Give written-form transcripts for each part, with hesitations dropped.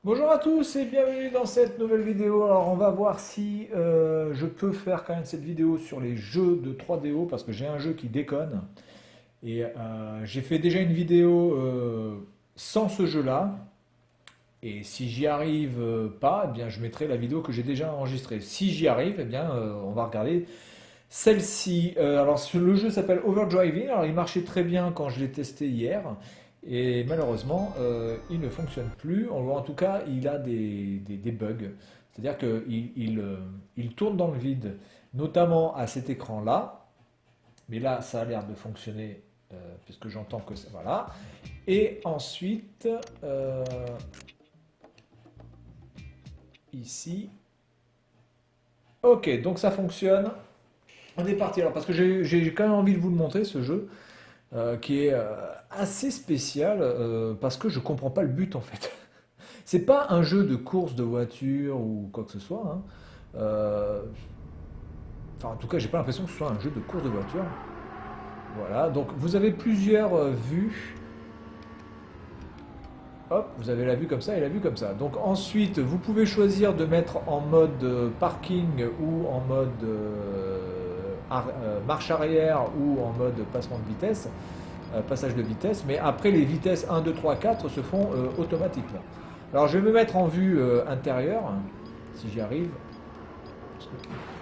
Bonjour à tous et bienvenue dans cette nouvelle vidéo. Alors on va voir si je peux faire quand même cette vidéo sur les jeux de 3DO parce que j'ai un jeu qui déconne. Et j'ai fait déjà une vidéo sans ce jeu-là. Et si j'y arrive pas, eh bien je mettrai la vidéo que j'ai déjà enregistrée. Si j'y arrive, eh bien on va regarder celle-ci. Le jeu s'appelle Overdriving. Alors il marchait très bien quand je l'ai testé hier. Et malheureusement, il ne fonctionne plus. En tout cas, il a des bugs. C'est-à-dire qu'il tourne dans le vide, notamment à cet écran-là. Mais là, ça a l'air de fonctionner, puisque j'entends que ça. Voilà. Et ensuite, ici. Ok, donc ça fonctionne. On est parti. Alors, parce que j'ai quand même envie de vous le montrer, ce jeu. Qui est assez spécial parce que je comprends pas le but en fait. C'est pas un jeu de course de voiture ou quoi que ce soit, hein. Euh, Enfin, en tout cas, j'ai pas l'impression que ce soit un jeu de course de voiture. Voilà, donc vous avez plusieurs vues. Hop, vous avez la vue comme ça et la vue comme ça. Donc ensuite, vous pouvez choisir de mettre en mode parking ou en mode marche arrière ou en mode passement de vitesse. Passage de vitesse, mais après les vitesses 1, 2, 3, 4 se font automatiquement. Alors je vais me mettre en vue intérieure, si j'y arrive,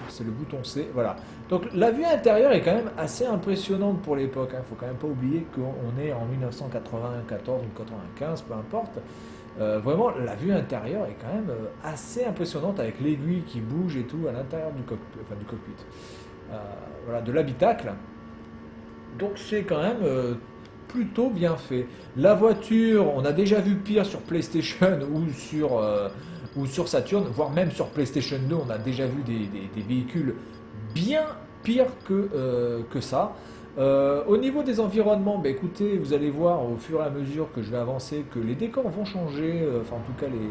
c'est le bouton C, voilà. Donc la vue intérieure est quand même assez impressionnante pour l'époque, il ne faut quand même pas oublier qu'on est en 1994 ou 95, peu importe. Vraiment, la vue intérieure est quand même assez impressionnante avec l'aiguille qui bouge et tout à l'intérieur du cockpit. Voilà, de l'habitacle. Donc c'est quand même plutôt bien fait. La voiture, on a déjà vu pire sur PlayStation ou sur Saturn, voire même sur PlayStation 2, on a déjà vu des véhicules bien pires que ça. Au niveau des environnements, bah, écoutez, vous allez voir au fur et à mesure que je vais avancer que les décors vont changer. Enfin, en tout cas, les.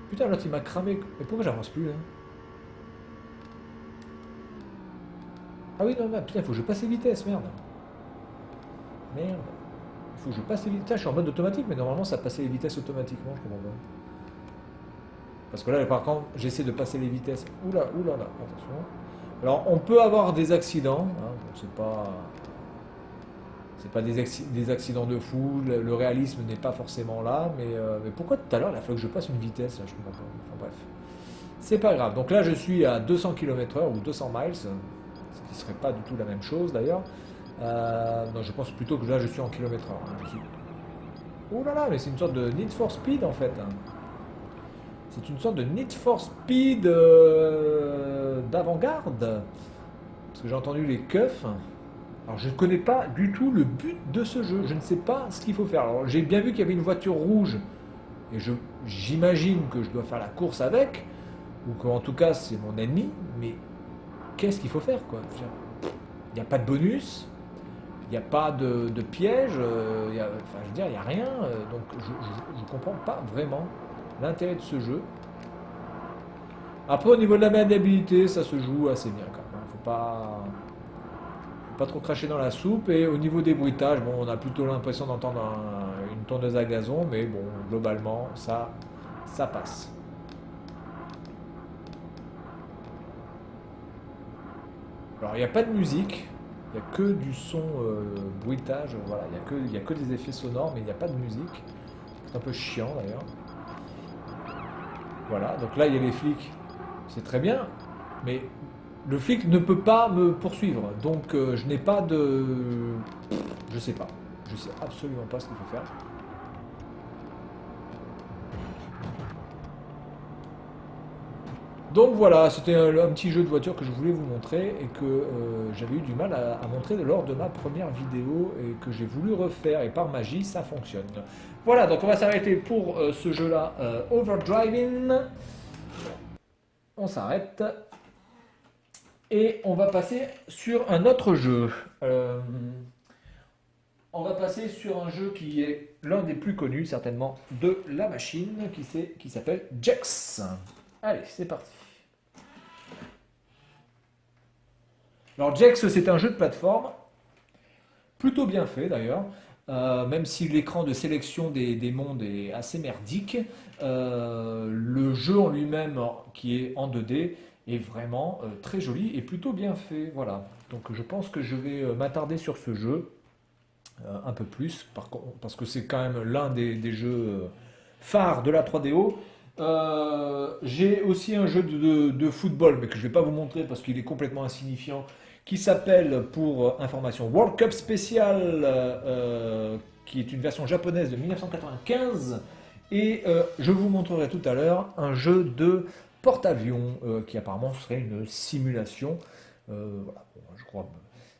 Putain, l'autre il m'a cramé. Mais pourquoi j'avance plus là? Ah oui, non, mais putain, il faut que je passe les vitesses, merde. Merde. Il faut que je passe les vitesses. Je suis en mode automatique, mais normalement ça passait les vitesses automatiquement, je comprends pas. Parce que là, par contre, j'essaie de passer les vitesses. Oula, oula, là, attention. Alors, on peut avoir des accidents, hein, bon, c'est pas des accidents de fou, le réalisme n'est pas forcément là, mais pourquoi tout à l'heure il a fallu que je passe une vitesse, là, je comprends pas. Enfin bref, c'est pas grave. Donc là, je suis à 200 km/h ou 200 miles, ce qui serait pas du tout la même chose d'ailleurs. Non, je pense plutôt que là, je suis en kilomètre heure, hein. Oh là là, mais c'est une sorte de Need for Speed en fait, hein. C'est une sorte de Need for Speed d'avant-garde. Parce que j'ai entendu les keufs. Alors je ne connais pas du tout le but de ce jeu. Je ne sais pas ce qu'il faut faire. Alors j'ai bien vu qu'il y avait une voiture rouge. Et j'imagine que je dois faire la course avec. Ou qu'en tout cas c'est mon ennemi. Mais qu'est-ce qu'il faut faire quoi? Il n'y a pas de bonus. Il n'y a pas de piège. Enfin je veux dire, il n'y a rien. Donc je ne comprends pas vraiment l'intérêt de ce jeu. Après, au niveau de la maniabilité, ça se joue assez bien quand même, hein. Faut pas trop cracher dans la soupe. Et au niveau des bruitages, bon, on a plutôt l'impression d'entendre une tondeuse à gazon, mais bon, globalement, ça passe. Alors, il n'y a pas de musique, il n'y a que du son bruitage, voilà, il y a que des effets sonores, mais il n'y a pas de musique. C'est un peu chiant d'ailleurs. Voilà, donc là, il y a les flics, c'est très bien, mais le flic ne peut pas me poursuivre, donc je n'ai pas de. Je sais pas. Je sais absolument pas ce qu'il faut faire. Donc voilà, c'était un petit jeu de voiture que je voulais vous montrer et que j'avais eu du mal à montrer lors de ma première vidéo et que j'ai voulu refaire et par magie ça fonctionne. Voilà, donc on va s'arrêter pour ce jeu-là, Overdriving. On s'arrête et on va passer sur un autre jeu. On va passer sur un jeu qui est l'un des plus connus certainement de la machine, qui s'appelle Jex. Allez, c'est parti. Alors Jex, c'est un jeu de plateforme, plutôt bien fait d'ailleurs. Même si l'écran de sélection des mondes est assez merdique, le jeu en lui-même, qui est en 2D, est vraiment très joli et plutôt bien fait. Voilà. Donc je pense que je vais m'attarder sur ce jeu un peu plus, parce que c'est quand même l'un des jeux phares de la 3DO. J'ai aussi un jeu de football, mais que je ne vais pas vous montrer parce qu'il est complètement insignifiant, qui s'appelle, pour information, World Cup Special, qui est une version japonaise de 1995. Et je vous montrerai tout à l'heure un jeu de porte-avions qui apparemment serait une simulation. Voilà, bon,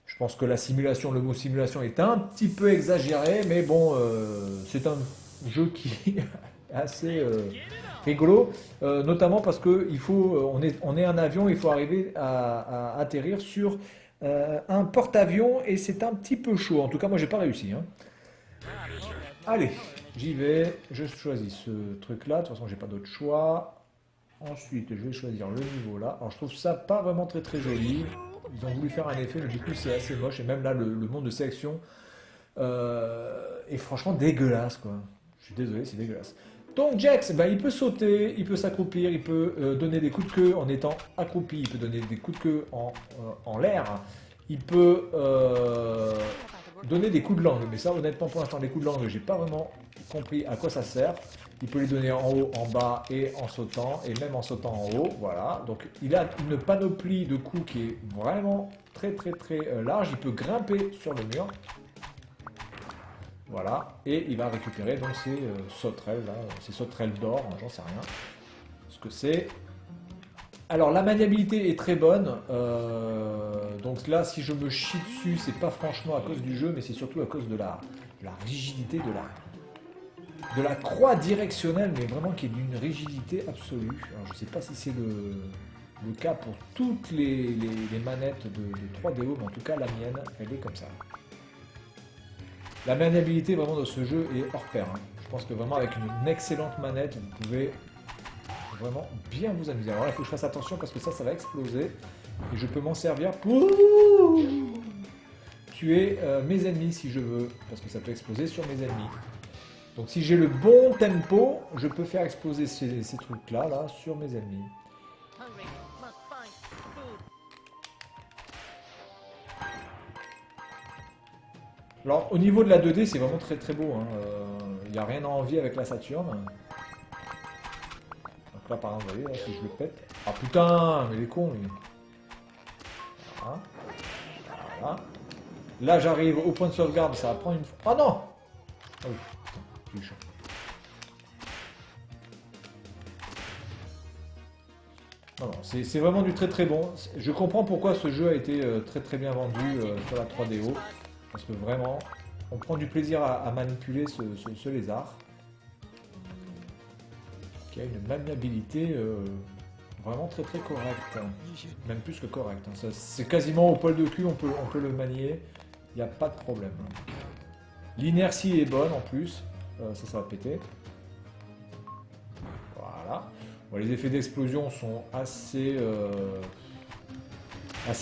je pense que la simulation, le mot simulation est un petit peu exagéré, mais bon, c'est un jeu qui est assez rigolo, notamment parce que on est un avion, il faut arriver à atterrir sur un porte-avions et c'est un petit peu chaud. En tout cas, moi, j'ai pas réussi, hein. Allez, j'y vais. Je choisis ce truc-là. De toute façon, j'ai pas d'autre choix. Ensuite, je vais choisir le niveau là. Alors, je trouve ça pas vraiment très très joli. Ils ont voulu faire un effet, mais du coup, c'est assez moche. Et même là, le monde de sélection est franchement dégueulasse, quoi. Je suis désolé, c'est dégueulasse. Donc Jax, ben, il peut sauter, il peut s'accroupir, il peut donner des coups de queue en étant accroupi, il peut donner des coups de queue en l'air, il peut donner des coups de langue. Mais ça, honnêtement, pour l'instant, les coups de langue, j'ai pas vraiment compris à quoi ça sert. Il peut les donner en haut, en bas et en sautant, et même en sautant en haut. Voilà. Donc il a une panoplie de coups qui est vraiment très très très large. Il peut grimper sur le mur. Voilà, et il va récupérer donc ces sauterelles là, ces sauterelles d'or, hein, j'en sais rien ce que c'est. Alors la maniabilité est très bonne, donc là si je me chie dessus, c'est pas franchement à cause du jeu, mais c'est surtout à cause de la rigidité de la croix directionnelle, mais vraiment qui est d'une rigidité absolue. Alors je sais pas si c'est le cas pour toutes les manettes de 3DO, mais en tout cas la mienne, elle est comme ça. La maniabilité vraiment de ce jeu est hors pair, hein. Je pense que vraiment avec une excellente manette, vous pouvez vraiment bien vous amuser. Alors là, il faut que je fasse attention parce que ça va exploser. Et je peux m'en servir pour tuer mes ennemis si je veux. Parce que ça peut exploser sur mes ennemis. Donc si j'ai le bon tempo, je peux faire exploser ces trucs-là là, sur mes ennemis. Alors au niveau de la 2D, c'est vraiment très très beau, hein. Il n'y a rien à envier avec la Saturn. Donc là par exemple, vous voyez, là, si je le pète... Ah putain, mais il est con lui. Voilà. Voilà. Là j'arrive au point de sauvegarde, ça va prendre une... Ah non. Ah oui, putain, j'ai eu chaud. Non, non, c'est vraiment du très très bon. Je comprends pourquoi ce jeu a été très très bien vendu sur la 3DO. Parce que vraiment, on prend du plaisir à manipuler ce lézard. Qui a une maniabilité vraiment très très correcte. Même plus que correcte. C'est quasiment au poil de cul, on peut le manier. Il n'y a pas de problème. L'inertie est bonne en plus. Ça va péter. Voilà. Bon, les effets d'explosion sont assez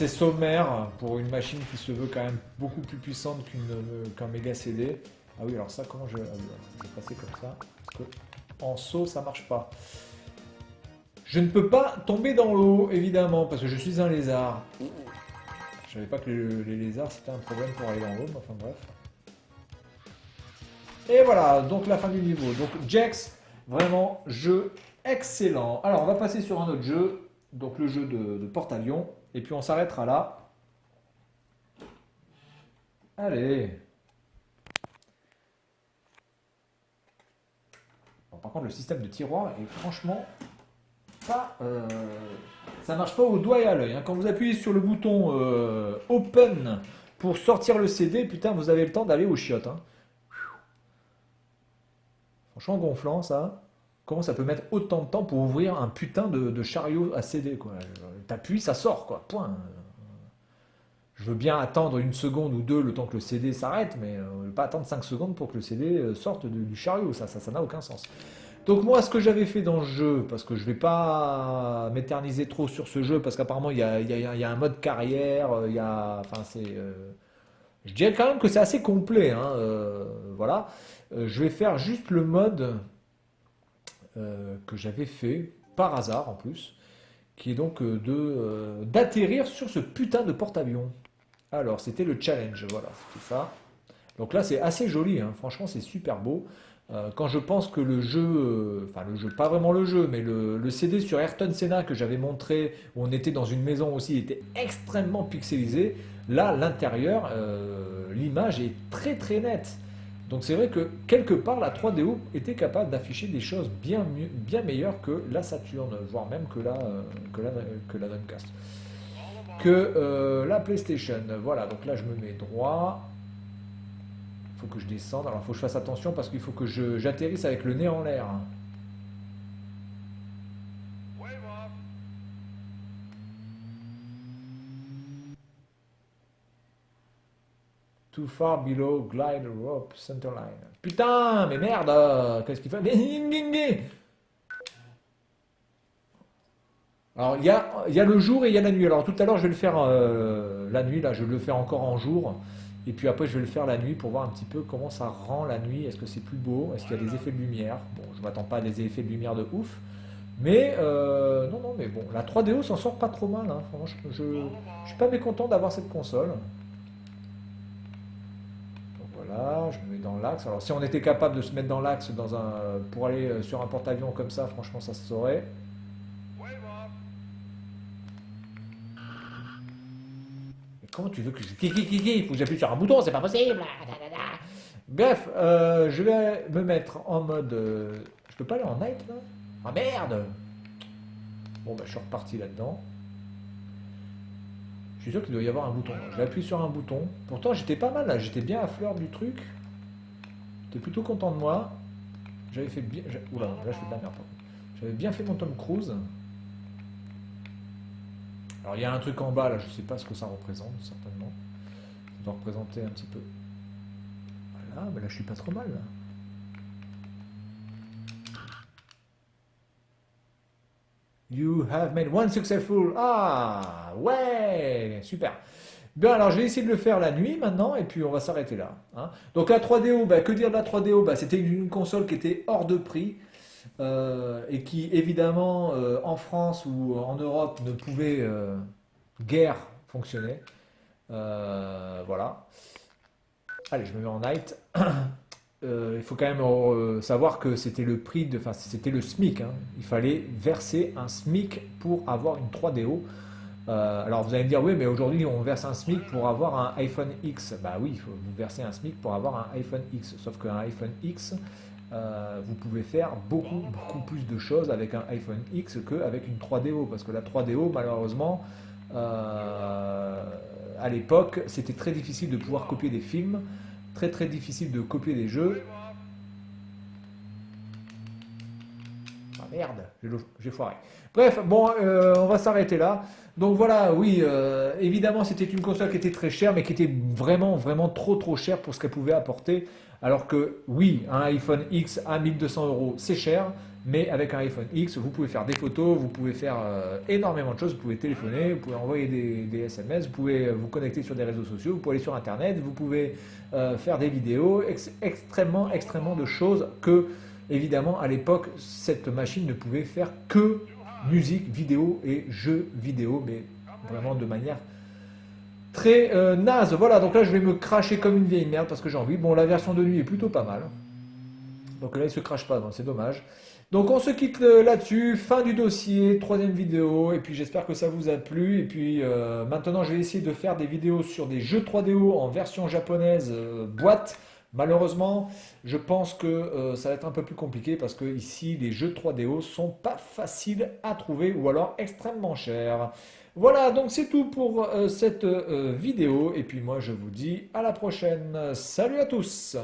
sommaire pour une machine qui se veut quand même beaucoup plus puissante qu'un méga CD. Ah oui, alors ça, comment je... Ah oui, je vais passer comme ça, parce que en saut, ça marche pas. Je ne peux pas tomber dans l'eau, évidemment, parce que je suis un lézard. Je savais pas que les lézards, c'était un problème pour aller dans l'eau, mais enfin bref. Et voilà, donc la fin du niveau. Donc Jax, vraiment, jeu excellent. Alors, on va passer sur un autre jeu, donc le jeu de porte-avions. Et puis on s'arrêtera là. Allez. Bon, par contre, le système de tiroir est franchement pas... ça marche pas au doigt et à l'œil, hein. Quand vous appuyez sur le bouton Open pour sortir le CD, putain, vous avez le temps d'aller aux chiottes, hein. Franchement gonflant, ça. Comment ça peut mettre autant de temps pour ouvrir un putain de chariot à CD, quoi. T'appuies, ça sort, quoi. Point. Je veux bien attendre une seconde ou deux le temps que le CD s'arrête, mais pas attendre 5 secondes pour que le CD sorte du chariot. Ça n'a aucun sens. Donc moi, ce que j'avais fait dans le jeu, parce que je vais pas m'éterniser trop sur ce jeu, parce qu'apparemment il y a un mode carrière, enfin Je dirais quand même que c'est assez complet, hein, voilà. Je vais faire juste le mode que j'avais fait par hasard en plus, qui est donc d'atterrir sur ce putain de porte-avions. Alors, c'était le challenge, voilà, c'était ça. Donc là, c'est assez joli, hein, franchement, c'est super beau. Quand je pense que le jeu, enfin le jeu, pas vraiment le jeu, mais le CD sur Ayrton Senna que j'avais montré, où on était dans une maison aussi, était extrêmement pixelisé. Là, l'intérieur, l'image est très très nette. Donc c'est vrai que quelque part, la 3DO était capable d'afficher des choses bien meilleures que la Saturn, voire même que la Dreamcast. Que la PlayStation. Voilà, donc là je me mets droit. Il faut que je descende. Alors il faut que je fasse attention parce qu'il faut que j'atterrisse avec le nez en l'air. Too far below glide rope centerline. Putain, mais merde, qu'est-ce qu'il fait? Alors il y a le jour et il y a la nuit. Alors tout à l'heure je vais le faire la nuit, là je vais le faire encore en jour. Et puis après je vais le faire la nuit pour voir un petit peu comment ça rend la nuit. Est-ce que c'est plus beau? Est-ce qu'il y a des effets de lumière? Bon, je m'attends pas à des effets de lumière de ouf. Mais non, non, mais bon, la 3DO s'en sort pas trop mal, hein. Franchement, je suis pas mécontent d'avoir cette console. Donc voilà, je me mets dans l'axe. Alors si on était capable de se mettre dans l'axe pour aller sur un porte-avions comme ça, franchement ça se saurait. Mais comment tu veux que je... Il faut que j'appuie sur un bouton, c'est pas possible. Bref, je vais me mettre en mode... Je peux pas aller en night là? Ah merde! Bon bah je suis reparti là-dedans. Je suis sûr qu'il doit y avoir un bouton. Je vais appuyer sur un bouton. Pourtant j'étais pas mal là, j'étais bien à fleur du truc. J'étais plutôt content de moi. J'avais fait bien... Oula, là je fais de la merde par contre. J'avais bien fait mon Tom Cruise. Alors il y a un truc en bas là, je sais pas ce que ça représente certainement. Ça doit représenter un petit peu. Voilà, mais là je suis pas trop mal là. You have made one successful. Ah, ouais, super. Bien, alors je vais essayer de le faire la nuit maintenant, et puis on va s'arrêter là, hein. Donc la 3DO, bah, que dire de la 3DO? Bah, c'était une console qui était hors de prix, et qui évidemment en France ou en Europe ne pouvait guère fonctionner. Voilà. Allez, je me mets en night. Il faut quand même savoir que c'était le prix de, enfin c'était le SMIC, hein. Il fallait verser un SMIC pour avoir une 3DO. Alors vous allez me dire oui, mais aujourd'hui on verse un SMIC pour avoir un iPhone X. Bah oui, il faut vous verser un SMIC pour avoir un iPhone X. Sauf qu'un iPhone X, vous pouvez faire beaucoup plus de choses avec un iPhone X qu'avec une 3DO, parce que la 3DO malheureusement à l'époque c'était très difficile de pouvoir copier des films, très difficile de copier des jeux. Ah merde, j'ai foiré. Bref, bon, on va s'arrêter là. Donc voilà, oui, évidemment c'était une console qui était très chère, mais qui était vraiment trop chère pour ce qu'elle pouvait apporter. Alors que oui, un iPhone X à 1200 euros, c'est cher, mais avec un iPhone X, vous pouvez faire des photos, vous pouvez faire énormément de choses, vous pouvez téléphoner, vous pouvez envoyer des SMS, vous pouvez vous connecter sur des réseaux sociaux, vous pouvez aller sur Internet, vous pouvez faire des vidéos, extrêmement de choses que, évidemment, à l'époque, cette machine ne pouvait faire que musique, vidéo et jeux vidéo, mais vraiment de manière très naze. Voilà, donc là je vais me cracher comme une vieille merde parce que j'ai envie. Bon, la version de nuit est plutôt pas mal. Donc là il se crache pas, c'est dommage. Donc on se quitte là-dessus, fin du dossier, troisième vidéo, et puis j'espère que ça vous a plu. Et puis maintenant je vais essayer de faire des vidéos sur des jeux 3DO en version japonaise boîte. Malheureusement, je pense que ça va être un peu plus compliqué parce que ici les jeux 3DO sont pas faciles à trouver ou alors extrêmement chers. Voilà, donc c'est tout pour cette vidéo, et puis moi je vous dis à la prochaine. Salut à tous!